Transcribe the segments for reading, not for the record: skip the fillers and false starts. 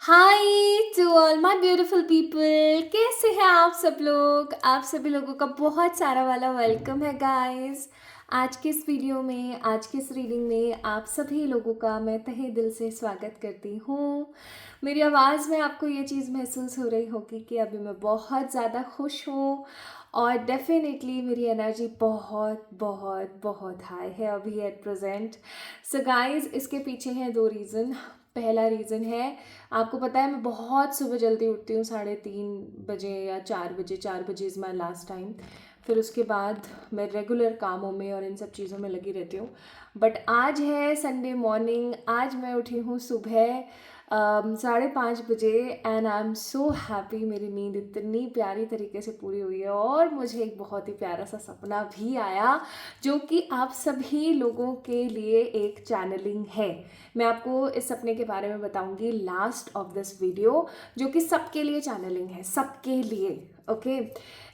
Hi to all my beautiful people. कैसे हैं आप सब लोग? आप सभी लोगों का बहुत सारा वाला वेलकम है गाइस। आज के इस वीडियो में, आज के इस रीडिंग में आप सभी लोगों का मैं तहे दिल से स्वागत करती हूँ। मेरी आवाज़ में आपको ये चीज़ महसूस हो रही होगी कि अभी मैं बहुत ज़्यादा खुश हूँ और डेफिनेटली मेरी एनर्जी बहुत बहुत बहुत हाई है अभी एट प्रेजेंट। सो गाइस, इसके पीछे हैं दो रीज़न। पहला रीज़न है, आपको पता है मैं बहुत सुबह जल्दी उठती हूँ, 3:30 बजे या 4 बजे। 4 बजे इज़ माई लास्ट टाइम। फिर उसके बाद मैं रेगुलर कामों में और इन सब चीज़ों में लगी रहती हूँ। बट आज है संडे मॉर्निंग, आज मैं उठी हूँ सुबह 5:30 बजे and I am so happy. मेरी नींद इतनी प्यारी तरीके से पूरी हुई है और मुझे एक बहुत ही प्यारा सा सपना भी आया जो कि आप सभी लोगों के लिए एक चैनलिंग है। मैं आपको इस सपने के बारे में बताऊंगी लास्ट ऑफ दिस वीडियो, जो कि सबके लिए चैनलिंग है, सबके लिए। ओके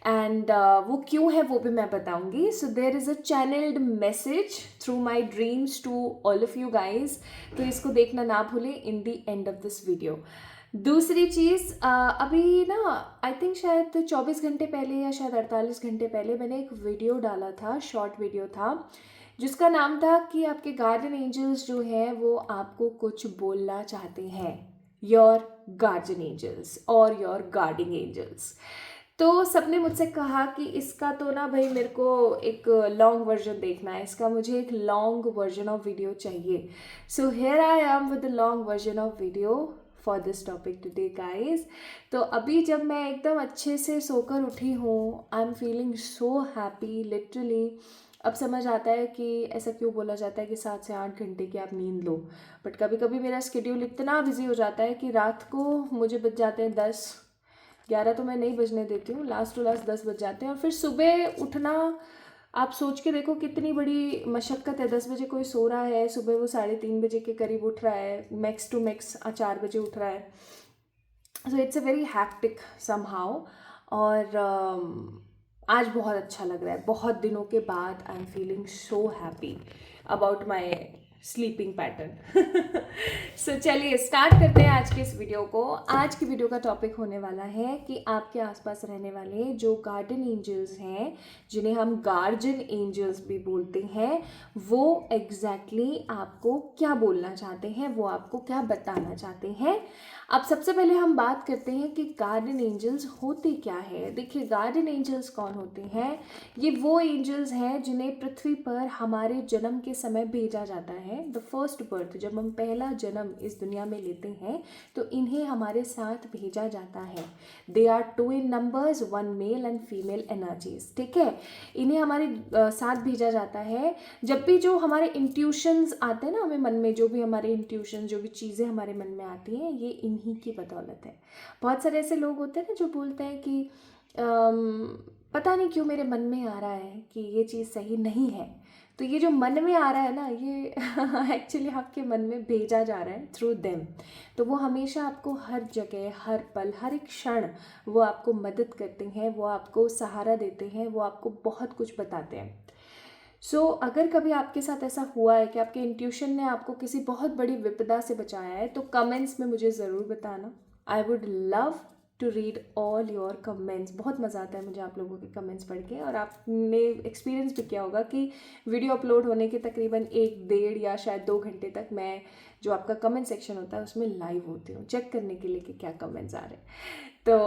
एंड वो क्यों है वो भी मैं बताऊंगी। So there is a channelled message through my dreams to all of you guys. तो इसको देखना ना भूलें in the end of this video. दूसरी चीज़, अभी ना आई थिंक शायद 24 घंटे पहले या शायद 48 घंटे पहले मैंने एक वीडियो डाला था, शॉर्ट वीडियो था, जिसका नाम था कि आपके गार्डन एंजल्स जो हैं वो आपको कुछ बोलना चाहते हैं। योर गार्डन एंजल्स और योर गार्डिंग एंजल्स। तो सबने मुझसे कहा कि इसका तो ना भाई मेरे को एक लॉन्ग वर्जन देखना है, इसका मुझे एक लॉन्ग वर्जन ऑफ वीडियो चाहिए। So here I am with the long version of video for this topic today guys. तो अभी जब मैं एकदम अच्छे से सोकर उठी हूँ, आई am feeling so happy literally. अब समझ आता है कि ऐसा क्यों बोला जाता है कि 7 से 8 घंटे की आप नींद लो। बट कभी कभी मेरा स्केड्यूल इतना बिजी हो जाता है कि रात को मुझे बज जाते हैं 10, 11 तो मैं नहीं बजने देती हूँ, लास्ट टू लास्ट 10 बज जाते हैं। और फिर सुबह उठना, आप सोच के देखो कितनी बड़ी मशक्क़त है। 10 बजे कोई सो रहा है, सुबह वो 3:30 बजे के करीब उठ रहा है, मैक्स टू मैक्स 4 बजे उठ रहा है। So it's a very hectic somehow. और आज बहुत अच्छा लग रहा है, बहुत दिनों के बाद I am feeling so happy about my sleeping pattern. So चलिए स्टार्ट करते हैं आज के इस वीडियो को। आज की वीडियो का टॉपिक होने वाला है कि आपके आसपास रहने वाले जो गार्डन एंजल्स हैं, जिन्हें हम गार्जियन एंजल्स भी बोलते हैं, वो एग्जैक्टली आपको क्या बोलना चाहते हैं, वो आपको क्या बताना चाहते हैं। अब सबसे पहले हम बात करते हैं कि गार्डन एंजल्स होते क्या है। देखिए, गार्डन एंजल्स कौन होते हैं? ये वो एंजल्स हैं जिन्हें पृथ्वी पर हमारे जन्म के समय भेजा जाता है। द फर्स्ट बर्थ, जब हम पहला जन्म इस दुनिया में लेते हैं तो इन्हें हमारे साथ भेजा जाता है। They are two in numbers, one male and female energies. ठीक है, इन्हें हमारे साथ भेजा जाता है। जब भी जो हमारे इंट्यूशंस आते हैं ना हमें मन में, जो भी हमारे इंट्यूशन, जो भी चीज़ें हमारे मन में आती हैं, ये इन्हीं की बदौलत है। बहुत सारे ऐसे लोग होते हैं ना जो बोलते हैं कि पता नहीं क्यों मेरे मन में आ रहा है कि ये चीज़ सही नहीं है। तो ये जो मन में आ रहा है ना, ये एक्चुअली आपके मन में भेजा जा रहा है थ्रू देम। तो वो हमेशा आपको हर जगह, हर पल, हर एक क्षण वो आपको मदद करते हैं, वो आपको सहारा देते हैं, वो आपको बहुत कुछ बताते हैं। सो अगर कभी आपके साथ ऐसा हुआ है कि आपके इंट्यूशन ने आपको किसी बहुत बड़ी विपदा से बचाया है, तो कमेंट्स में मुझे ज़रूर बताना। I would love to read all your comments. बहुत मज़ा आता है मुझे आप लोगों के कमेंट्स पढ़ के। और आपने एक्सपीरियंस भी किया होगा कि वीडियो अपलोड होने के तकरीबन 1, 1.5 या शायद 2 घंटे तक मैं जो आपका कमेंट सेक्शन होता है उसमें लाइव होती हूँ, चेक करने के लिए कि क्या कमेंट्स आ रहे हैं। तो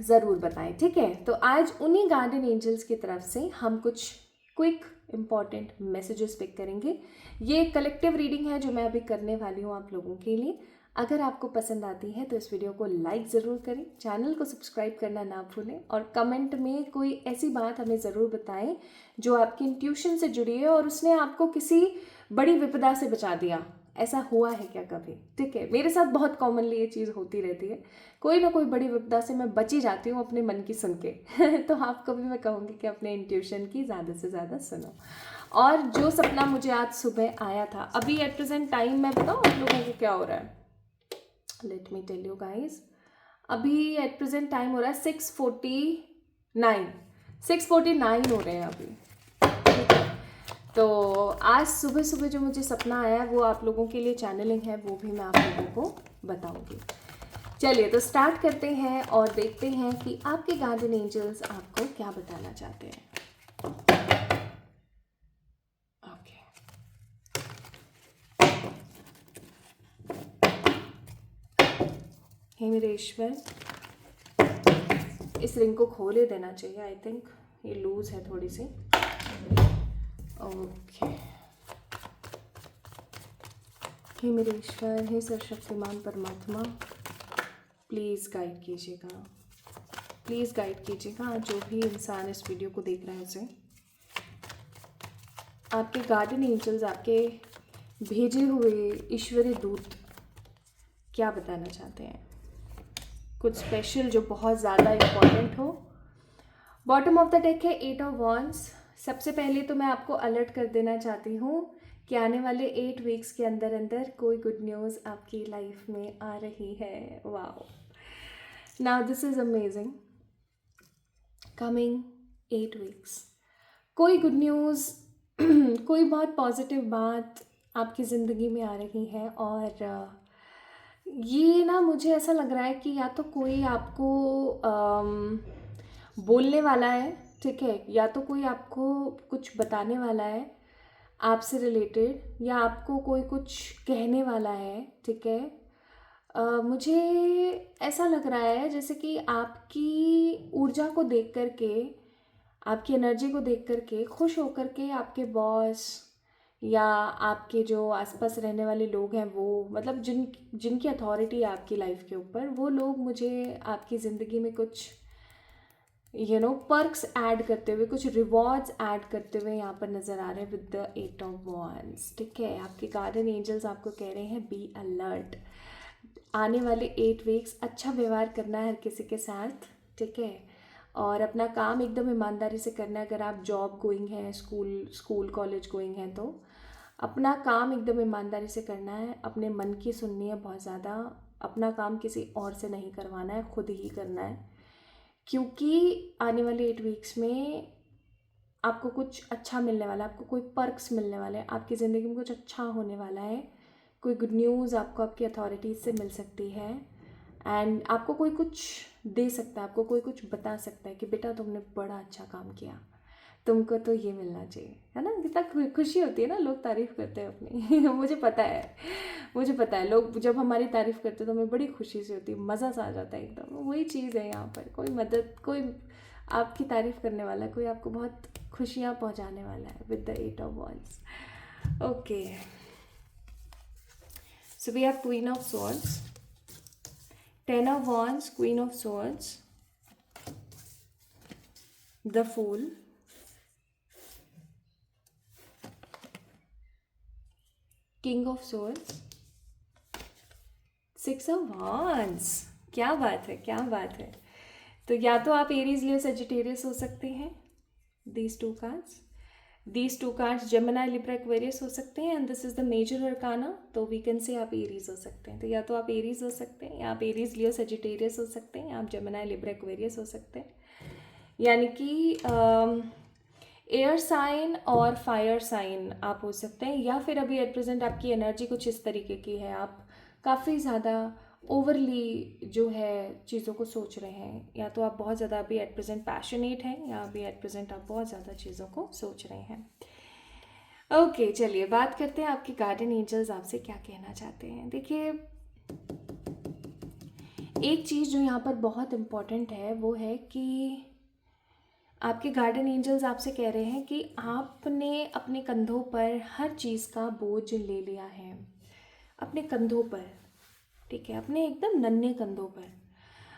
ज़रूर बताएं, ठीक है। तो आज उन्हीं गार्डन एंजल्स की तरफ से हम कुछ क्विक इम्पॉर्टेंट मैसेजेस पिक करेंगे। ये कलेक्टिव रीडिंग है जो मैं अभी करने वाली हूँ आप लोगों के लिए। अगर आपको पसंद आती है तो इस वीडियो को लाइक ज़रूर करें, चैनल को सब्सक्राइब करना ना भूलें और कमेंट में कोई ऐसी बात हमें ज़रूर बताएं जो आपकी इंट्यूशन से जुड़ी है और उसने आपको किसी बड़ी विपदा से बचा दिया। ऐसा हुआ है क्या कभी? ठीक है, मेरे साथ बहुत कॉमनली ये चीज़ होती रहती है। कोई ना कोई बड़ी विपदा से मैं बची जाती हूँ अपने मन की सुन के। तो आपको भी मैं कहूँगी कि अपने इंट्यूशन की ज़्यादा से ज़्यादा सुनो। और जो सपना मुझे आज सुबह आया था, अभी एट प्रेजेंट टाइम मैं बताऊँ आप लोगों को क्या हो रहा है? Let me tell you guys. अभी एट प्रेजेंट टाइम हो रहा है 6:49 हो रहे हैं अभी। ठीक है, तो आज सुबह सुबह जो मुझे सपना आया है वो आप लोगों के लिए चैनलिंग है, वो भी मैं आप लोगों को बताऊंगी। चलिए तो स्टार्ट करते हैं और देखते हैं कि आपके गार्डन एंजल्स आपको क्या बताना चाहते हैं। ओके, हे मेरे ईश्वर, इस रिंग को खोले देना चाहिए, आई थिंक ये लूज है थोड़ी सी। ओके, हे मेरे ईश्वर, हे सर्वशक्तिमान परमात्मा, प्लीज़ गाइड कीजिएगा, प्लीज़ गाइड कीजिएगा जो भी इंसान इस वीडियो को देख रहा है उसे। आपके गार्डन एंजल्स, आपके भेजे हुए ईश्वरीय दूत क्या बताना चाहते हैं, कुछ स्पेशल जो बहुत ज़्यादा इम्पॉर्टेंट हो। बॉटम ऑफ द डेक है 8 ऑफ वॉन्ड्स। सबसे पहले तो मैं आपको अलर्ट कर देना चाहती हूँ कि आने वाले 8 वीक्स के अंदर अंदर कोई गुड न्यूज़ आपकी लाइफ में आ रही है। Wow, now this is amazing. Coming 8 weeks कोई गुड न्यूज़ कोई बहुत पॉजिटिव बात आपकी ज़िंदगी में आ रही है। और ये ना मुझे ऐसा लग रहा है कि या तो कोई आपको बोलने वाला है, ठीक है, या तो कोई आपको कुछ बताने वाला है आपसे रिलेटेड, या आपको कोई कुछ कहने वाला है, ठीक है। मुझे ऐसा लग रहा है जैसे कि आपकी ऊर्जा को देख कर के, आपकी एनर्जी को देख कर के खुश होकर के आपके बॉस या आपके जो आसपास रहने वाले लोग हैं, वो मतलब जिनकी अथॉरिटी है आपकी लाइफ के ऊपर, वो लोग मुझे आपकी ज़िंदगी में कुछ पर्क्स ऐड करते हुए, कुछ रिवॉर्ड्स ऐड करते हुए यहाँ पर नज़र आ रहे हैं विद द 8 ऑफ वॉन्ड्स, ठीक है। आपके गार्डन एंजल्स आपको कह रहे हैं बी अलर्ट। आने वाले 8 वीक्स अच्छा व्यवहार करना है हर किसी के साथ, ठीक है, और अपना काम एकदम ईमानदारी से करना है। अगर आप जॉब गोइंग हैं, स्कूल कॉलेज गोइंग हैं, तो अपना काम एकदम ईमानदारी से करना है। अपने मन की सुननी है बहुत ज़्यादा, अपना काम किसी और से नहीं करवाना है, खुद ही करना है। क्योंकि आने वाले 8 वीक्स में आपको कुछ अच्छा मिलने वाला है, आपको कोई पर्क्स मिलने वाले हैं, आपकी ज़िंदगी में कुछ अच्छा होने वाला है। कोई गुड न्यूज़ आपको आपकी अथॉरिटीज़ से मिल सकती है, एंड आपको कोई कुछ दे सकता है, आपको कोई कुछ बता सकता है कि बेटा तुमने बड़ा अच्छा काम किया, तुमको तो ये मिलना चाहिए, है ना। कितना खुशी होती है ना, लोग तारीफ़ करते हैं अपनी मुझे पता है लोग जब हमारी तारीफ़ करते हैं तो हमें बड़ी खुशी से होती है, मज़ा सा आ जाता है एकदम। वही चीज़ है यहाँ पर, कोई मदद, कोई आपकी तारीफ़ करने वाला है, कोई आपको बहुत खुशियाँ पहुँचाने वाला है with the 8 of wands. Okay, so we have queen of swords, 10 of wands, queen of swords, the fool, king of swords, 6 of wands। क्या बात है, क्या बात है। तो या तो आप एरीज लियो सजिटेरियस हो सकते हैं, these two cards Gemini Libra Aquarius हो सकते हैं, and this is the major arcana, तो वी कैन से आप एरीज हो सकते हैं। तो या तो आप एरीज हो सकते हैं, या आप एरीज लियो सजिटेरियस हो सकते हैं, या आप जेमिनी लिब्रा एक्वेरियस हो सकते हैं, यानी कि एयर साइन और फायर साइन आप हो सकते हैं। या फिर अभी एट प्रेजेंट आपकी एनर्जी कुछ इस तरीके की है, आप काफ़ी ज़्यादा ओवरली जो है चीज़ों को सोच रहे हैं, या तो आप बहुत ज़्यादा अभी एट प्रेजेंट पैशनेट हैं, या अभी एट प्रेजेंट आप बहुत ज़्यादा चीज़ों को सोच रहे हैं। ओके, चलिए बात करते हैं आपके गार्डन एंजल्स आपसे क्या कहना चाहते हैं। देखिए, एक चीज़ जो यहाँ पर बहुत इम्पॉर्टेंट है वो है कि आपके गार्डन एंजल्स आपसे कह रहे हैं कि आपने अपने कंधों पर हर चीज़ का बोझ ले लिया है, अपने कंधों पर, ठीक है, अपने एकदम नन्हे कंधों पर।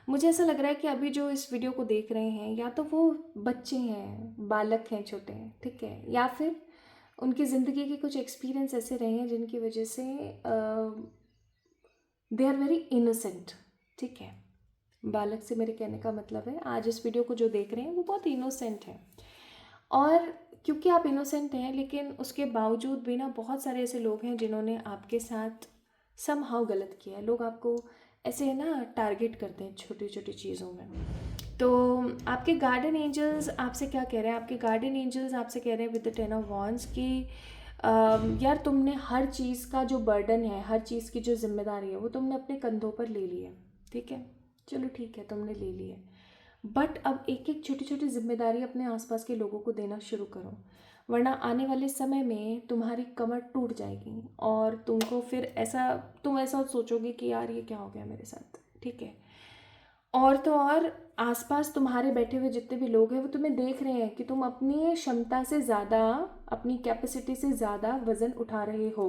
मुझे ऐसा लग रहा है कि अभी जो इस वीडियो को देख रहे हैं, या तो वो बच्चे हैं, बालक हैं, छोटे हैं, ठीक है, या फिर उनकी ज़िंदगी के कुछ एक्सपीरियंस ऐसे रहे हैं जिनकी वजह से दे आर वेरी इनोसेंट, ठीक है। बालक से मेरे कहने का मतलब है, आज इस वीडियो को जो देख रहे हैं वो बहुत इनोसेंट हैं, और क्योंकि आप इनोसेंट हैं, लेकिन उसके बावजूद भी ना बहुत सारे ऐसे लोग हैं जिन्होंने आपके साथ समहाउ गलत किया है। लोग आपको ऐसे ना टारगेट करते हैं छोटी छोटी चीज़ों में, तो आपके गार्डन एंजल्स आपसे क्या कह रहे हैं? आपके गार्डन एंजल्स आपसे कह रहे हैं विद द 10 ऑफ वॉन्ड्स कि यार तुमने हर चीज़ का जो बर्डन है, हर चीज़ की जो जिम्मेदारी है वो तुमने अपने कंधों पर ले ली है। ठीक है, चलो ठीक है, तुमने ले ली है, बट अब एक एक छोटी छोटी जिम्मेदारी अपने आसपास के लोगों को देना शुरू करो, वरना आने वाले समय में तुम्हारी कमर टूट जाएगी और तुम ऐसा सोचोगे कि यार ये क्या हो गया मेरे साथ। ठीक है, और तो और आसपास तुम्हारे बैठे हुए जितने भी लोग हैं वो तुम्हें देख रहे हैं कि तुम अपनी क्षमता से ज़्यादा, अपनी कैपेसिटी से ज़्यादा वज़न उठा रहे हो,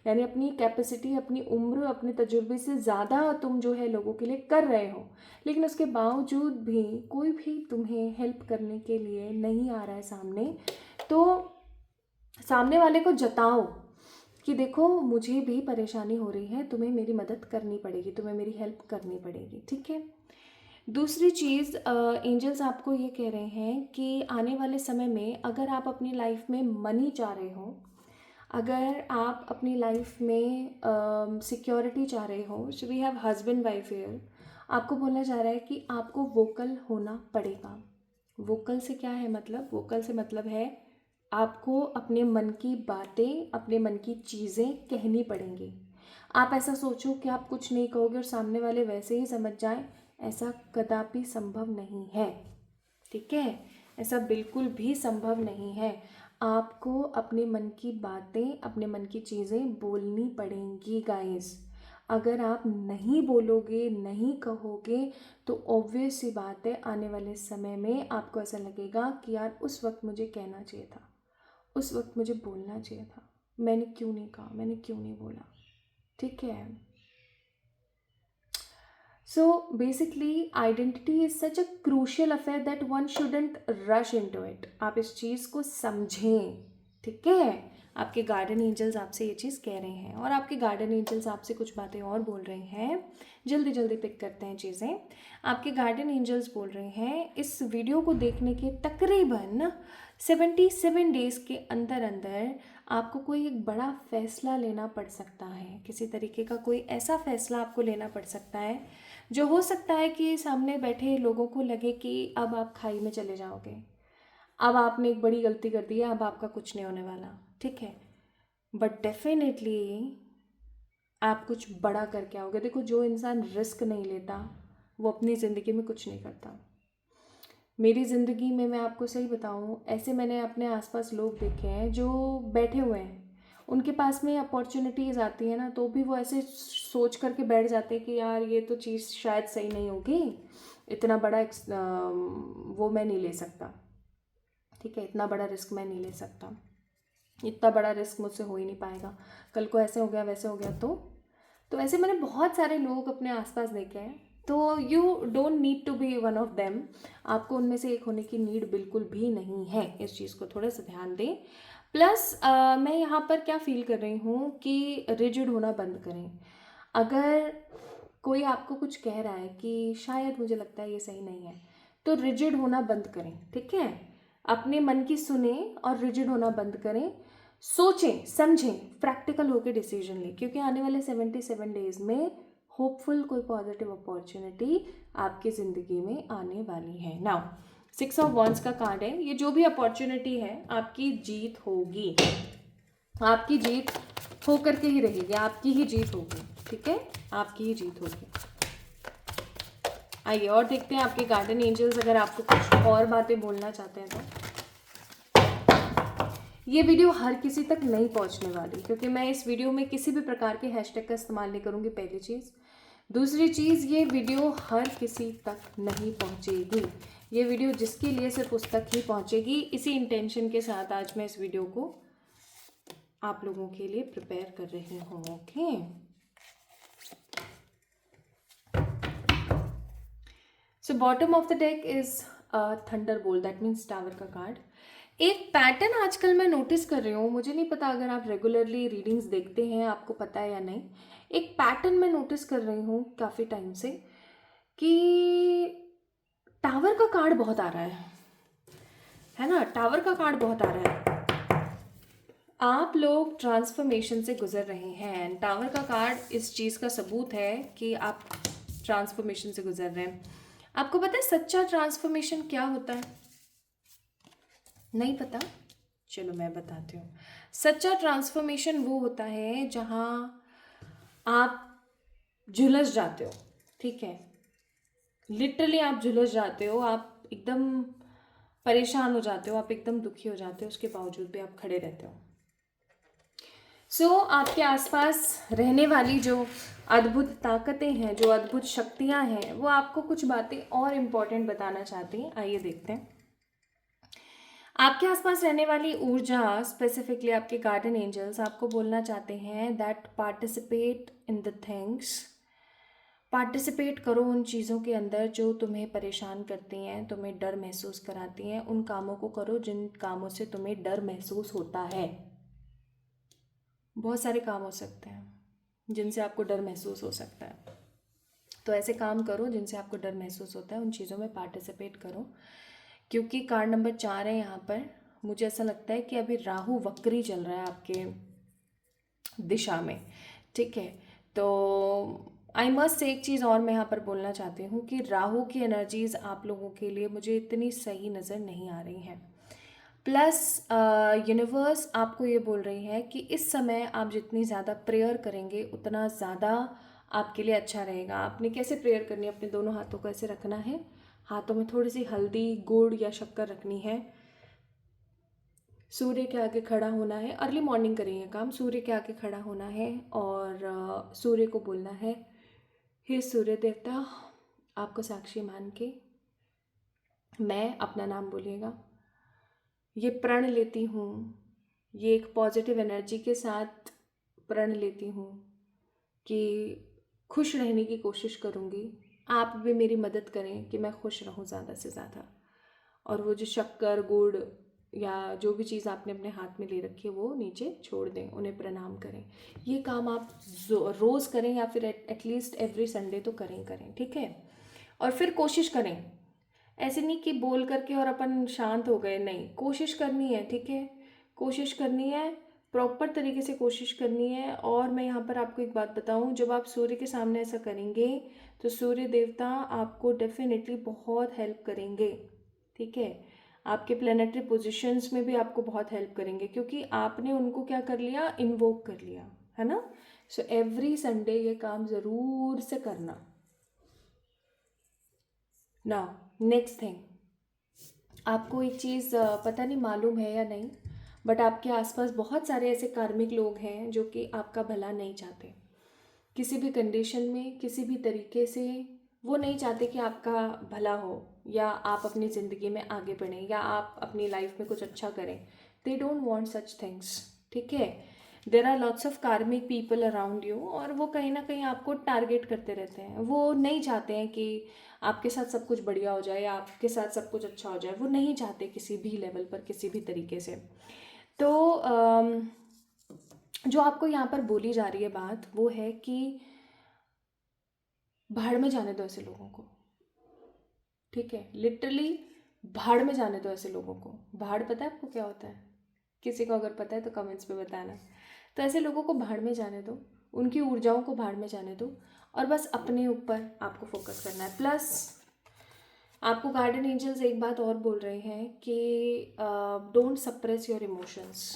यानी अपनी कैपेसिटी, अपनी उम्र, अपने तजुर्बे से ज़्यादा तुम जो है लोगों के लिए कर रहे हो, लेकिन उसके बावजूद भी कोई भी तुम्हें हेल्प करने के लिए नहीं आ रहा है सामने। तो सामने वाले को जताओ कि देखो मुझे भी परेशानी हो रही है, तुम्हें मेरी मदद करनी पड़ेगी, तुम्हें मेरी हेल्प करनी पड़ेगी। ठीक है, दूसरी चीज़, एंजल्स आपको ये कह रहे हैं कि आने वाले समय में अगर आप अपनी लाइफ में मनी चाह रहे हो, अगर आप अपनी लाइफ में सिक्योरिटी चाह रहे हो, so we have husband wife here, आपको बोला जा रहा है कि आपको वोकल होना पड़ेगा। वोकल से क्या है मतलब? वोकल से मतलब है आपको अपने मन की बातें, अपने मन की चीज़ें कहनी पड़ेंगी। आप ऐसा सोचो कि आप कुछ नहीं कहोगे और सामने वाले वैसे ही समझ जाएं, ऐसा कदापि संभव नहीं है। ठीक है, ऐसा बिल्कुल भी संभव नहीं है। आपको अपने मन की बातें, अपने मन की चीज़ें बोलनी पड़ेंगी गाइस। अगर आप नहीं बोलोगे, नहीं कहोगे, तो ऑब्वियस सी बात है आने वाले समय में आपको ऐसा लगेगा कि यार उस वक्त मुझे कहना चाहिए था, उस वक्त मुझे बोलना चाहिए था, मैंने क्यों नहीं कहा, मैंने क्यों नहीं बोला। ठीक है, so basically identity is such a crucial affair that one shouldn't rush into it. आप इस चीज़ को समझें। ठीक है, आपके गार्डन एंजल्स आपसे ये चीज़ कह रहे हैं और आपके गार्डन एंजल्स आपसे कुछ बातें और बोल रहे हैं। जल्दी जल्दी पिक करते हैं चीज़ें। आपके गार्डन एंजल्स बोल रहे हैं इस वीडियो को देखने के तकरीबन 77 डेज़ के अंदर अंदर आपको कोई एक बड़ा फैसला लेना पड़ सकता है। किसी तरीके का कोई ऐसा फैसला आपको लेना पड़ सकता है जो हो सकता है कि सामने बैठे लोगों को लगे कि अब आप खाई में चले जाओगे, अब आपने एक बड़ी गलती कर दी है, अब आपका कुछ नहीं होने वाला। ठीक है, बट डेफिनेटली आप कुछ बड़ा करके आओगे। देखो, जो इंसान रिस्क नहीं लेता वो अपनी ज़िंदगी में कुछ नहीं करता। मेरी ज़िंदगी में मैं आपको सही बताऊँ, ऐसे मैंने अपने आसपास लोग देखे हैं जो बैठे हुए हैं, उनके पास में अपॉर्चुनिटीज़ आती है ना, तो भी वो ऐसे सोच करके बैठ जाते हैं कि यार ये तो चीज़ शायद सही नहीं होगी, इतना बड़ा वो मैं नहीं ले सकता। ठीक है, इतना बड़ा रिस्क मैं नहीं ले सकता, इतना बड़ा रिस्क मुझसे हो ही नहीं पाएगा, कल को ऐसे हो गया वैसे हो गया। तो ऐसे मैंने बहुत सारे लोग अपने आसपास देखे हैं। तो you don't need to be one of them. आपको उनमें से एक होने की नीड बिल्कुल भी नहीं है। इस चीज़ को थोड़ा सा ध्यान दें। प्लस मैं यहाँ पर क्या फील कर रही हूँ कि रिजिड होना बंद करें। अगर कोई आपको कुछ कह रहा है कि शायद मुझे लगता है ये सही नहीं है, तो रिजिड होना बंद करें। ठीक है, अपने मन की सुने और रिजिड होना बंद करें। सोचें, समझें, प्रैक्टिकल होकर डिसीजन लें, क्योंकि आने वाले 77 डेज में होपफुल कोई पॉजिटिव अपॉर्चुनिटी आपकी ज़िंदगी में आने वाली है। नाउ 6 ऑफ वॉन्ड्स का कार्ड है। ये जो भी अपॉर्चुनिटी है आपकी जीत होगी, आपकी जीत होकर के ही रहेगी, आपकी ही जीत होगी। ठीक है, आपकी ही जीत होगी। आइए और देखते हैं आपके गार्डन एंजल्स अगर आपको कुछ और बातें बोलना चाहते हैं तो। ये वीडियो हर किसी तक नहीं पहुंचने वाली, क्योंकि मैं इस वीडियो में किसी भी प्रकार के हैशटैग का इस्तेमाल नहीं करूंगी, पहली चीज़। दूसरी चीज़, ये वीडियो हर किसी तक नहीं पहुंचेगी। ये वीडियो जिसके लिए सिर्फ उस तक ही पहुंचेगी। इसी इंटेंशन के साथ आज मैं इस वीडियो को आप लोगों के लिए प्रिपेयर कर रही हूँ। Okay, so bottom of the deck is Thunderbolt, that means tower का कार्ड। एक पैटर्न आजकल मैं नोटिस कर रही हूँ, मुझे नहीं पता अगर आप रेगुलरली रीडिंग्स देखते हैं आपको पता है या नहीं। एक पैटर्न मैं नोटिस कर रही हूँ काफ़ी टाइम से कि टावर का कार्ड बहुत आ रहा है ना, टावर का कार्ड बहुत आ रहा है। आप लोग ट्रांसफॉर्मेशन से गुजर रहे हैं। टावर का कार्ड इस चीज़ का सबूत है कि आप ट्रांसफॉर्मेशन से गुजर रहे हैं। आपको पता है सच्चा ट्रांसफॉर्मेशन क्या होता है? नहीं पता? चलो मैं बताती हूँ। सच्चा ट्रांसफॉर्मेशन वो होता है जहाँ आप झुलस जाते हो, ठीक है, लिटरली आप झुलस जाते हो, आप एकदम परेशान हो जाते हो, आप एकदम दुखी हो जाते हो, उसके बावजूद भी आप खड़े रहते हो। आपके आसपास रहने वाली जो अद्भुत ताकतें हैं, जो अद्भुत शक्तियां हैं, वो आपको कुछ बातें और इम्पोर्टेंट बताना चाहती हैं। आइए देखते हैं। आपके आसपास रहने वाली ऊर्जा, स्पेसिफिकली आपके गार्डन एंजल्स, आपको बोलना चाहते हैं that participate in the things, participate करो उन चीज़ों के अंदर जो तुम्हें परेशान करती हैं, तुम्हें डर महसूस कराती हैं। उन कामों को करो जिन कामों से तुम्हें डर महसूस होता है। बहुत सारे काम हो सकते हैं जिनसे आपको डर महसूस हो सकता है, तो ऐसे काम करो जिनसे आपको डर महसूस होता है, उन चीज़ों में पार्टिसिपेट करो। क्योंकि कार्ड नंबर 4 है यहाँ पर, मुझे ऐसा लगता है कि अभी राहु वक्री चल रहा है आपके दिशा में, ठीक है। तो आई मस्ट से एक चीज़ और मैं यहाँ पर बोलना चाहती हूँ कि राहु की एनर्जीज आप लोगों के लिए मुझे इतनी सही नज़र नहीं आ रही हैं। प्लस यूनिवर्स आपको ये बोल रही है कि इस समय आप जितनी ज़्यादा प्रेयर करेंगे उतना ज़्यादा आपके लिए अच्छा रहेगा। आपने कैसे प्रेयर करनी है? अपने दोनों हाथों को ऐसे रखना है, हाथों में थोड़ी सी हल्दी, गुड़ या शक्कर रखनी है, सूर्य के आगे खड़ा होना है। अर्ली मॉर्निंग करेंगे काम। सूर्य के आगे खड़ा होना है और सूर्य को बोलना है, हे सूर्य देवता, आपको साक्षी मान के मैं, अपना नाम बोलिएगा, ये प्रण लेती हूँ, ये एक पॉजिटिव एनर्जी के साथ प्रण लेती हूँ कि खुश रहने की कोशिश करूँगी। आप भी मेरी मदद करें कि मैं खुश रहूँ ज़्यादा से ज़्यादा। और वो जो शक्कर, गुड़ या जो भी चीज़ आपने अपने हाथ में ले रखी है वो नीचे छोड़ दें, उन्हें प्रणाम करें। ये काम आप रोज़ करें या फिर एटलीस्ट एवरी संडे तो करें, ठीक है। और फिर कोशिश करें, ऐसे नहीं कि बोल करके और अपन शांत हो गए, नहीं, कोशिश करनी है, ठीक है, कोशिश करनी है, प्रॉपर तरीके से कोशिश करनी है। और मैं यहाँ पर आपको एक बात बताऊँ, जब आप सूर्य के सामने ऐसा करेंगे तो सूर्य देवता आपको डेफिनेटली बहुत हेल्प करेंगे, ठीक है। आपके प्लैनेटरी पोजीशंस में भी आपको बहुत हेल्प करेंगे, क्योंकि आपने उनको क्या कर लिया, इन्वोक कर लिया, है ना। सो एवरी संडे ये काम ज़रूर से करना। नाउ नेक्स्ट थिंग, आपको एक चीज़ पता नहीं मालूम है या नहीं, बट आपके आसपास बहुत सारे ऐसे कार्मिक लोग हैं जो कि आपका भला नहीं चाहते किसी भी कंडीशन में, किसी भी तरीके से। वो नहीं चाहते कि आपका भला हो या आप अपनी ज़िंदगी में आगे बढ़ें या आप अपनी लाइफ में कुछ अच्छा करें। They don't want such things, ठीक है। There are lots of karmic people around you, और वो कहीं ना कहीं आपको टारगेट करते रहते हैं। वो नहीं चाहते हैं कि आपके साथ सब कुछ बढ़िया हो जाए या आपके साथ सब कुछ अच्छा हो जाए। वो नहीं चाहते किसी भी लेवल पर, किसी भी तरीके से। तो जो आपको यहाँ पर बोली जा रही है बात, वो है कि भाड़ में जाने दो ऐसे लोगों को, ठीक है। लिटरली भाड़ में जाने दो ऐसे लोगों को। भाड़ पता है आपको क्या होता है? किसी को अगर पता है तो कमेंट्स में बताना। तो ऐसे लोगों को भाड़ में जाने दो, उनकी ऊर्जाओं को भाड़ में जाने दो, और बस अपने ऊपर आपको फोकस करना है। प्लस आपको गार्डन एंजल्स एक बात और बोल रहे हैं कि don't suppress your emotions.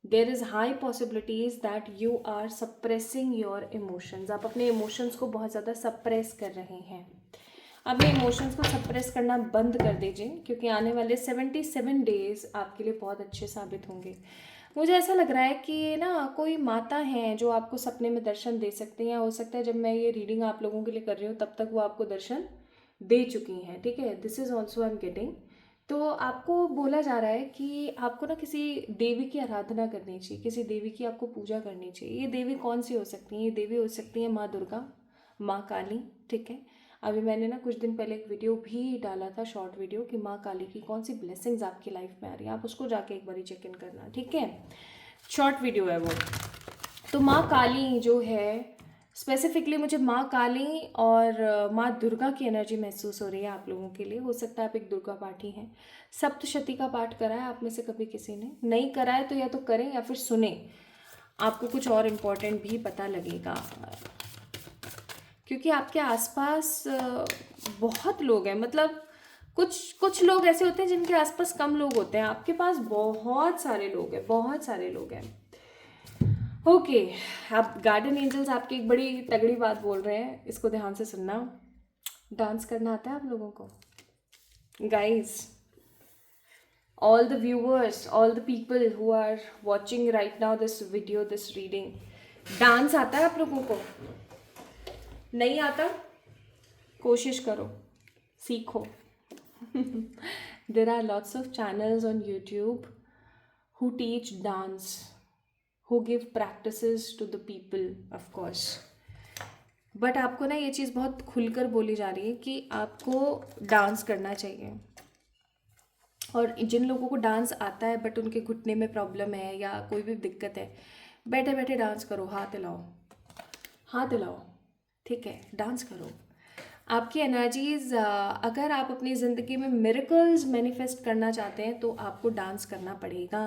There is high possibilities that you are suppressing your emotions. आप अपने इमोशंस को बहुत ज़्यादा सप्रेस कर रहे हैं। अपने इमोशंस को सप्रेस करना बंद कर दीजिए, क्योंकि आने वाले 77 डेज आपके लिए बहुत अच्छे साबित होंगे। मुझे ऐसा लग रहा है कि ना कोई माता है जो आपको सपने में दर्शन दे सकती हैं। हो सकता है जब मैं ये रीडिंग आप लोगों के लिए कर रही हूँ तब तक वो आपको दर्शन दे चुकी हैं, ठीक है। This is also I am getting. तो आपको बोला जा रहा है कि आपको ना किसी देवी की आराधना करनी चाहिए, किसी देवी की आपको पूजा करनी चाहिए। ये देवी कौन सी हो सकती है? ये देवी हो सकती है माँ दुर्गा, माँ काली, ठीक है। अभी मैंने ना कुछ दिन पहले एक वीडियो भी डाला था, शॉर्ट वीडियो, कि माँ काली की कौन सी ब्लेसिंग्स आपकी लाइफ में आ रही है। आप उसको जाके एक बारी चेक इन करना, ठीक है। शॉर्ट वीडियो है वो। तो माँ काली जो है, स्पेसिफिकली मुझे माँ काली और माँ दुर्गा की एनर्जी महसूस हो रही है आप लोगों के लिए। हो सकता है आप एक दुर्गा पाठी हैं। सप्तशती का पाठ करा है आप में से कभी किसी ने? नहीं करा है तो या तो करें या फिर सुने, आपको कुछ और इम्पोर्टेंट भी पता लगेगा। क्योंकि आपके आसपास बहुत लोग हैं, मतलब कुछ कुछ लोग ऐसे होते हैं जिनके आसपास कम लोग होते हैं, आपके पास बहुत सारे लोग हैं, बहुत सारे लोग हैं। ओके, अब गार्डन एंजल्स आपकी एक बड़ी तगड़ी बात बोल रहे हैं, इसको ध्यान से सुनना। डांस करना आता है आप लोगों को? Guys, all the viewers, all the people who are watching right now this video, this reading, dance आता है आप लोगों को? नहीं आता? कोशिश करो, सीखो। There are lots of channels on YouTube who teach dance, who give practices to the people, of course. But आपको ना ये चीज़ बहुत खुलकर बोली जा रही है कि आपको डांस करना चाहिए। और जिन लोगों को डांस आता है बट उनके घुटने में प्रॉब्लम है या कोई भी दिक्कत है, बैठे बैठे डांस करो, हाथ हिलाओ, हाथ हिलाओ, ठीक है, डांस करो। आपकी एनर्जीज, अगर आप अपनी ज़िंदगी में मिरेकल्स मैनिफेस्ट करना चाहते हैं तो आपको डांस करना पड़ेगा,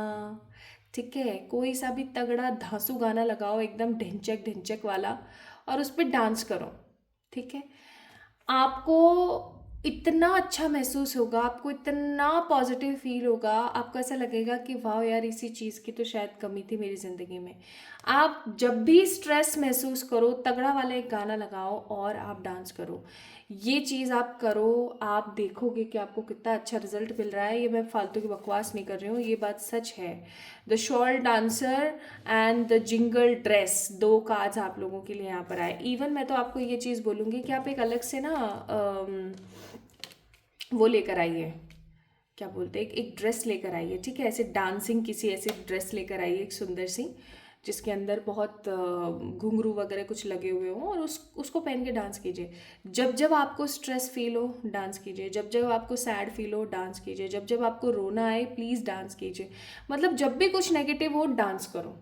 ठीक है। कोई सा भी तगड़ा धांसू गाना लगाओ, एकदम ढिंचक ढिंचक वाला, और उस पर डांस करो, ठीक है। आपको इतना अच्छा महसूस होगा, आपको इतना पॉजिटिव फील होगा, आपको ऐसा लगेगा कि वाह यार, इसी चीज़ की तो शायद कमी थी मेरी ज़िंदगी में। आप जब भी स्ट्रेस महसूस करो, तगड़ा वाला एक गाना लगाओ और आप डांस करो। ये चीज़ आप करो, आप देखोगे कि आपको कितना अच्छा रिजल्ट मिल रहा है। ये मैं फालतू की बकवास नहीं कर रही हूँ, ये बात सच है। The shawl dancer and the jingle dress, 2 cards आप लोगों के लिए यहाँ पर आए। इवन मैं तो आपको ये चीज़ बोलूँगी कि आप एक अलग से ना वो लेकर आइए, क्या बोलते हैं, एक ड्रेस लेकर आइए, ठीक है। ऐसे डांसिंग किसी ऐसी ड्रेस लेकर आइए, एक सुंदर सी, जिसके अंदर बहुत घुंघरू वगैरह कुछ लगे हुए हों, और उसको पहन के डांस कीजिए। जब जब आपको स्ट्रेस फील हो, डांस कीजिए। जब जब आपको सैड फील हो, डांस कीजिए। जब जब आपको रोना आए, प्लीज़ डांस कीजिए। मतलब जब भी कुछ नेगेटिव हो, डांस करो।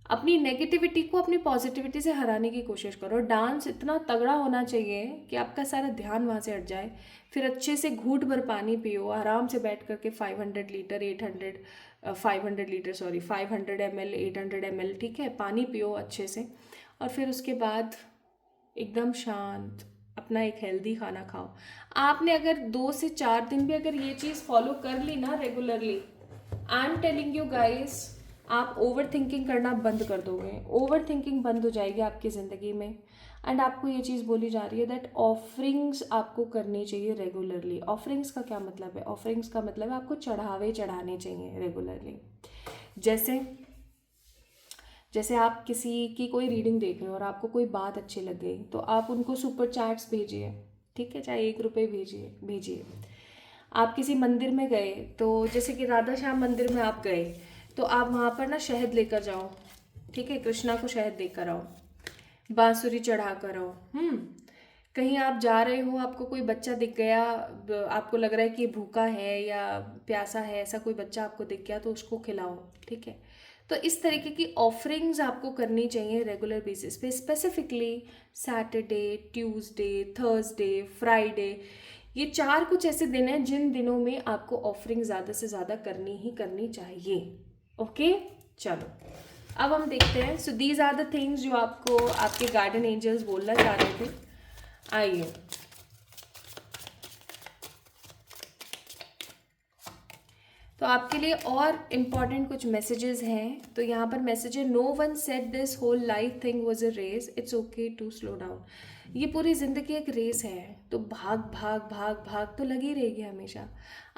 अपनी नेगेटिविटी को अपनी पॉजिटिविटी से हराने की कोशिश करो। डांस इतना तगड़ा होना चाहिए कि आपका सारा ध्यान वहाँ से हट जाए। फिर अच्छे से घूंट भर पानी पियो, आराम से बैठ करके 500 लीटर 500 लीटर 500 ml 800 ml, ठीक है, पानी पियो अच्छे से। और फिर उसके बाद एकदम शांत अपना एक हेल्दी खाना खाओ। आपने अगर 2 से 4 दिन भी अगर ये चीज़ फॉलो कर ली ना regularly, I am telling you guys, आप ओवर थिंकिंग करना बंद कर दोगे। ओवर थिंकिंग बंद हो जाएगी आपकी ज़िंदगी में। एंड आपको ये चीज़ बोली जा रही है दैट ऑफरिंग्स आपको करनी चाहिए रेगुलरली। ऑफरिंग्स का क्या मतलब है? ऑफरिंग्स का मतलब है आपको चढ़ावे चढ़ाने चाहिए रेगुलरली। जैसे जैसे आप किसी की कोई रीडिंग देख रहे हो और आपको कोई बात अच्छी लग गई, तो आप उनको सुपर चैट्स भेजिए, ठीक है, चाहे 1 रुपये भेजिए। आप किसी मंदिर में गए, तो जैसे कि राधा श्याम मंदिर में आप गए, तो आप वहाँ पर ना शहद लेकर जाओ, ठीक है, कृष्णा को शहद देकर आओ, बांसुरी चढ़ा कर आओ। कहीं आप जा रहे हो, आपको कोई बच्चा दिख गया, आपको लग रहा है कि भूखा है या प्यासा है, ऐसा कोई बच्चा आपको दिख गया तो उसको खिलाओ, ठीक है। तो इस तरीके की ऑफरिंग्स आपको करनी चाहिए रेगुलर बेसिस पे। Specifically Saturday, Tuesday, Thursday, Friday, ये 4 कुछ ऐसे दिन हैं जिन दिनों में आपको ऑफरिंग ज़्यादा से ज़्यादा करनी ही करनी चाहिए। ओके, चलो अब हम देखते हैं। So these are the things जो आपको आपके गार्डन एंजल्स बोलना चाह रहे थे। आइए, तो आपके लिए और इम्पॉर्टेंट कुछ मैसेजेस हैं। तो यहाँ पर मैसेज है, no one said this whole life thing was a race, it's okay to slow down. ये पूरी ज़िंदगी एक रेस है, तो भाग भाग भाग भाग तो लगी रहेगी हमेशा।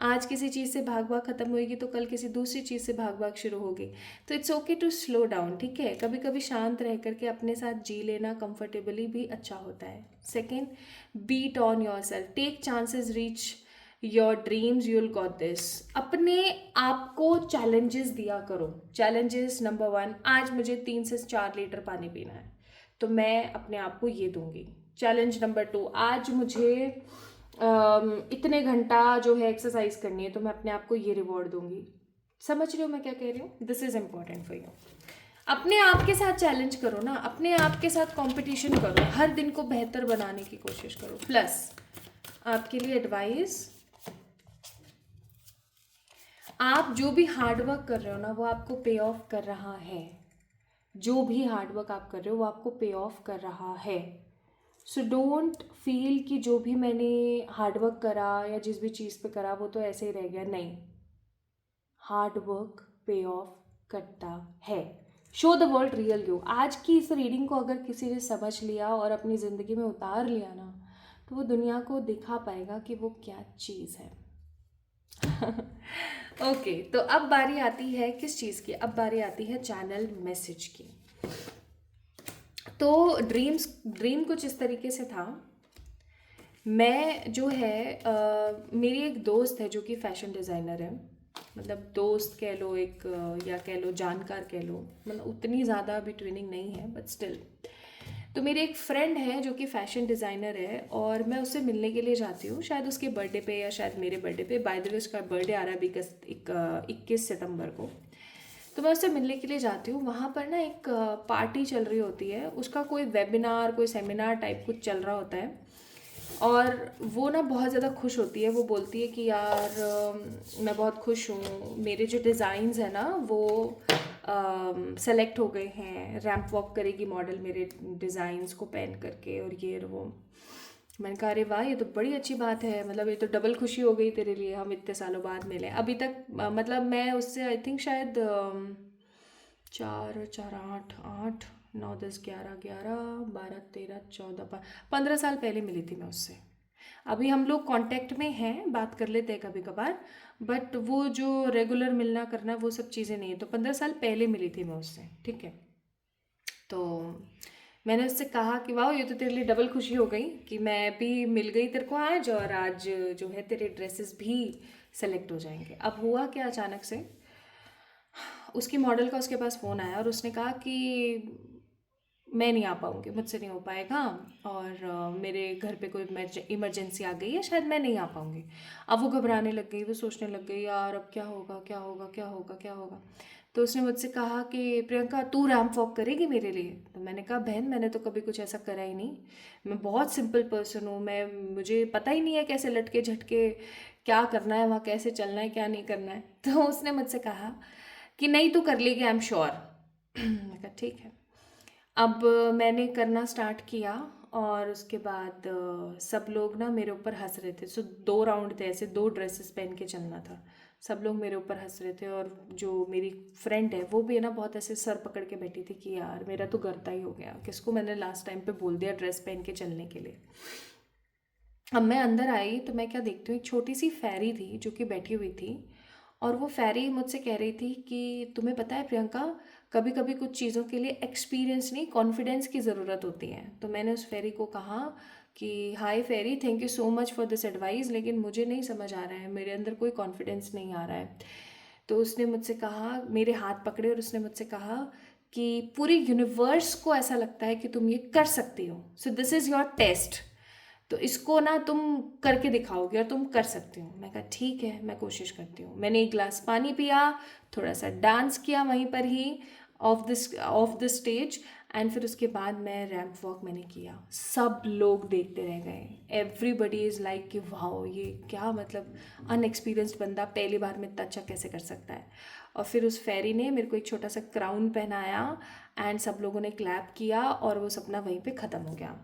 आज किसी चीज़ से भाग भाग ख़त्म होएगी तो कल किसी दूसरी चीज़ से भाग भाग शुरू होगी। तो it's okay to slow down, ठीक है। कभी कभी शांत रह करके अपने साथ जी लेना कंफर्टेबली भी अच्छा होता है। Second, beat on yourself, take chances, reach your dreams, you'll got this. अपने आप को चैलेंजेस दिया करो। चैलेंजेस नंबर 1, आज मुझे 3 से 4 लीटर पानी पीना है, तो मैं अपने आप को ये दूंगी। चैलेंज नंबर 2, आज मुझे इतने घंटा जो है एक्सरसाइज करनी है, तो मैं अपने आप को ये रिवॉर्ड दूंगी। समझ रहे हो मैं क्या कह रही हूँ? This is important for you. अपने आप के साथ चैलेंज करो ना, अपने आप के साथ कंपटीशन करो, हर दिन को बेहतर बनाने की कोशिश करो। प्लस आपके लिए एडवाइस, आप जो भी हार्डवर्क कर रहे हो ना, वो आपको पे ऑफ कर रहा है। जो भी हार्डवर्क आप कर रहे हो वो आपको पे ऑफ कर रहा है। सो डोंट फील कि जो भी मैंने हार्डवर्क करा या जिस भी चीज़ पे करा वो तो ऐसे ही रह गया, नहीं, हार्ड वर्क पे ऑफ करता है। Show the world real you. आज की इस रीडिंग को अगर किसी ने समझ लिया और अपनी ज़िंदगी में उतार लिया ना, तो वो दुनिया को दिखा पाएगा कि वो क्या चीज़ है। ओके, तो अब बारी आती है किस चीज़ की, अब बारी आती है चैनल मैसेज की। तो ड्रीम कुछ इस तरीके से था। मैं जो है मेरी एक दोस्त है जो कि फैशन डिज़ाइनर है, मतलब दोस्त कह लो एक, या कह लो जानकार कह लो, मतलब उतनी ज़्यादा अभी ट्विनिंग नहीं है बट स्टिल। तो मेरी एक फ्रेंड है जो कि फ़ैशन डिज़ाइनर है और मैं उससे मिलने के लिए जाती हूँ, शायद उसके बर्थडे पे या शायद मेरे बर्थडे पे। बाय द वे उसका बर्थडे आ रहा है 21 सितंबर को। तो मैं उससे मिलने के लिए जाती हूँ। वहाँ पर ना एक पार्टी चल रही होती है, उसका कोई वेबिनार कोई सेमिनार टाइप कुछ चल रहा होता है। और वो ना बहुत ज़्यादा खुश होती है, वो बोलती है कि यार मैं बहुत खुश हूँ, मेरे जो डिज़ाइंस हैं ना वो सेलेक्ट हो गए हैं, रैंप वॉक करेगी मॉडल मेरे डिज़ाइंस को पहन करके और ये और वो। मैंने कहा अरे वाह, ये तो बड़ी अच्छी बात है, मतलब ये तो डबल खुशी हो गई तेरे लिए, हम इतने सालों बाद मिले। अभी तक मतलब मैं उससे आई थिंक शायद 4 4 8 8 9 10 11 11 12 13 14 15 साल पहले मिली थी मैं उससे। अभी हम लोग कांटेक्ट में हैं, बात कर लेते हैं कभी कभार, बट वो जो रेगुलर मिलना करना वो सब चीज़ें नहीं है। तो 15 साल पहले मिली थी मैं उससे, ठीक है। तो मैंने उससे कहा कि वाह, ये तो तेरे लिए डबल खुशी हो गई कि मैं भी मिल गई तेरे को आज, और आज जो है तेरे ड्रेसेस भी सेलेक्ट हो जाएंगे। अब हुआ क्या, अचानक से उसकी मॉडल का उसके पास फ़ोन आया और उसने कहा कि मैं नहीं आ पाऊँगी, मुझसे नहीं हो पाएगा, और मेरे घर पे कोई इमरजेंसी आ गई है, शायद मैं नहीं आ पाऊँगी। अब वो घबराने लग गई, वो सोचने लग गई यार अब क्या होगा क्या होगा क्या होगा क्या होगा। तो उसने मुझसे कहा कि प्रियंका तू रैंप वॉक करेगी मेरे लिए। तो मैंने कहा बहन मैंने तो कभी कुछ ऐसा करा ही नहीं, मैं बहुत सिंपल पर्सन हूँ, मैं मुझे पता ही नहीं है कैसे लटके झटके क्या करना है वहाँ, कैसे चलना है क्या नहीं करना है। तो उसने मुझसे कहा कि नहीं तू कर लेगी, आई एम श्योर। मैं कहा ठीक है। अब मैंने करना स्टार्ट किया और उसके बाद सब लोग ना मेरे ऊपर हंस रहे थे। सो 2 राउंड थे, ऐसे 2 ड्रेसेस पहन के चलना था। सब लोग मेरे ऊपर हंस रहे थे और जो मेरी फ्रेंड है वो भी है ना बहुत ऐसे सर पकड़ के बैठी थी कि यार मेरा तो गर्ता ही हो गया, किसको मैंने लास्ट टाइम पे बोल दिया ड्रेस पहन के चलने के लिए। अब मैं अंदर आई तो मैं क्या देखती हूँ, एक छोटी सी फैरी थी जो कि बैठी हुई थी, और वो फैरी मुझसे कह रही थी कि तुम्हें पता है प्रियंका, कभी कभी कुछ चीज़ों के लिए एक्सपीरियंस नहीं कॉन्फिडेंस की ज़रूरत होती है। तो मैंने उस फेरी को कहा कि hi Fairy, thank you so much for this advice, लेकिन मुझे नहीं समझ आ रहा है, मेरे अंदर कोई कॉन्फिडेंस नहीं आ रहा है। तो उसने मुझसे कहा, मेरे हाथ पकड़े और उसने मुझसे कहा कि पूरे यूनिवर्स को ऐसा लगता है कि तुम ये कर सकती हो, so this is your test, तो इसको ना तुम करके दिखाओगे और तुम कर सकते हो। मैं कहा ठीक है मैं कोशिश करती हूँ। मैंने एक गिलास पानी पिया, थोड़ा सा डांस किया वहीं पर ही ऑफ द स्टेज, एंड फिर उसके बाद मैं रैंप वॉक मैंने किया। सब लोग देखते रह गए, एवरीबडी इज़ लाइक कि वाह ये क्या, मतलब अनएक्सपीरियंस्ड बंदा पहली बार में इतना अच्छा कैसे कर सकता है। और फिर उस फेरी ने मेरे को एक छोटा सा क्राउन पहनाया एंड सब लोगों ने क्लैप किया और वो सपना वहीं पे ख़त्म हो गया।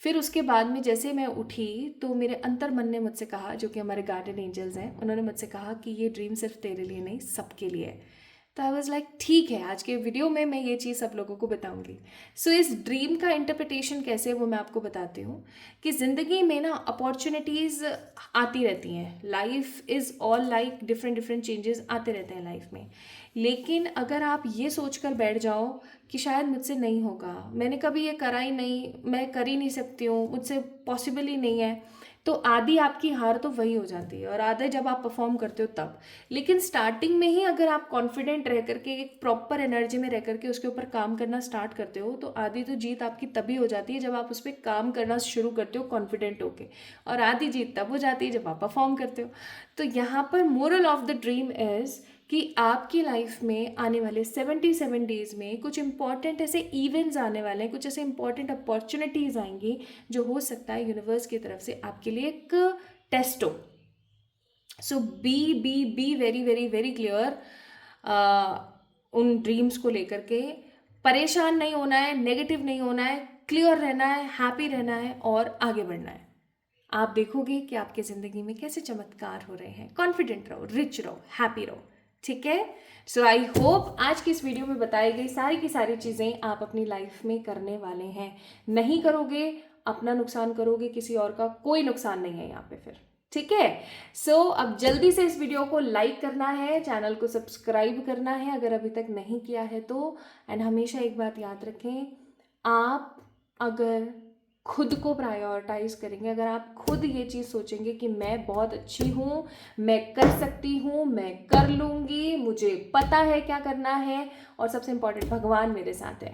फिर उसके बाद में जैसे मैं उठी तो मेरे अंतर मन ने मुझसे कहा, जो कि हमारे गार्डन एंजल्स हैं, उन्होंने मुझसे कहा कि ये ड्रीम सिर्फ तेरे लिए नहीं सबके लिए है। तो आई वॉज लाइक ठीक है, आज के वीडियो में मैं ये चीज़ सब लोगों को बताऊंगी। सो इस ड्रीम का इंटरप्रिटेशन कैसे है वो मैं आपको बताती हूँ कि ज़िंदगी में ना अपॉर्चुनिटीज़ आती रहती हैं, life is all like different different changes आते रहते हैं लाइफ में। लेकिन अगर आप ये सोच कर बैठ जाओ कि शायद मुझसे नहीं होगा, मैंने कभी ये करा ही नहीं, मैं कर ही नहीं सकती हूँ, मुझसे पॉसिबल ही नहीं है, तो आधी आपकी हार तो वही हो जाती है, और आधे जब आप परफॉर्म करते हो तब। लेकिन स्टार्टिंग में ही अगर आप कॉन्फिडेंट रह करके एक प्रॉपर एनर्जी में रह करके उसके ऊपर काम करना स्टार्ट करते हो, तो आधी तो जीत आपकी तभी हो जाती है जब आप उस पर काम करना शुरू करते हो कॉन्फिडेंट होके, और आधी जीत तब हो जाती है जब आप परफॉर्म करते हो। तो यहाँ पर moral of the dream is कि आपकी लाइफ में आने वाले 77 डेज़ में कुछ इंपॉर्टेंट ऐसे इवेंट्स आने वाले हैं, कुछ ऐसे इंपॉर्टेंट अपॉर्चुनिटीज़ आएंगी जो हो सकता है यूनिवर्स की तरफ से आपके लिए एक टेस्ट हो। So be very very very clear उन ड्रीम्स को लेकर के। परेशान नहीं होना है, नेगेटिव नहीं होना है, क्लियर रहना है, हैप्पी रहना है और आगे बढ़ना है। आप देखोगे कि आपके ज़िंदगी में कैसे चमत्कार हो रहे हैं। कॉन्फिडेंट रहो, रिच रहो, हैप्पी रहो, ठीक है। सो आई होप आज की इस वीडियो में बताई गई सारी की सारी चीज़ें आप अपनी लाइफ में करने वाले हैं। नहीं करोगे अपना नुकसान करोगे, किसी और का कोई नुकसान नहीं है यहाँ पे फिर, ठीक है। सो अब जल्दी से इस वीडियो को लाइक करना है, चैनल को सब्सक्राइब करना है अगर अभी तक नहीं किया है तो। एंड हमेशा एक बात याद रखें, आप अगर खुद को प्रायोरिटाइज करेंगे, अगर आप खुद ये चीज़ सोचेंगे कि मैं बहुत अच्छी हूँ, मैं कर सकती हूँ, मैं कर लूँगी, मुझे पता है क्या करना है और सबसे इम्पोर्टेंट भगवान मेरे साथ है,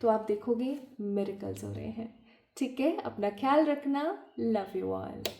तो आप देखोगे मिरेकल्स हो रहे हैं, ठीक है। अपना ख्याल रखना, लव यू ऑल।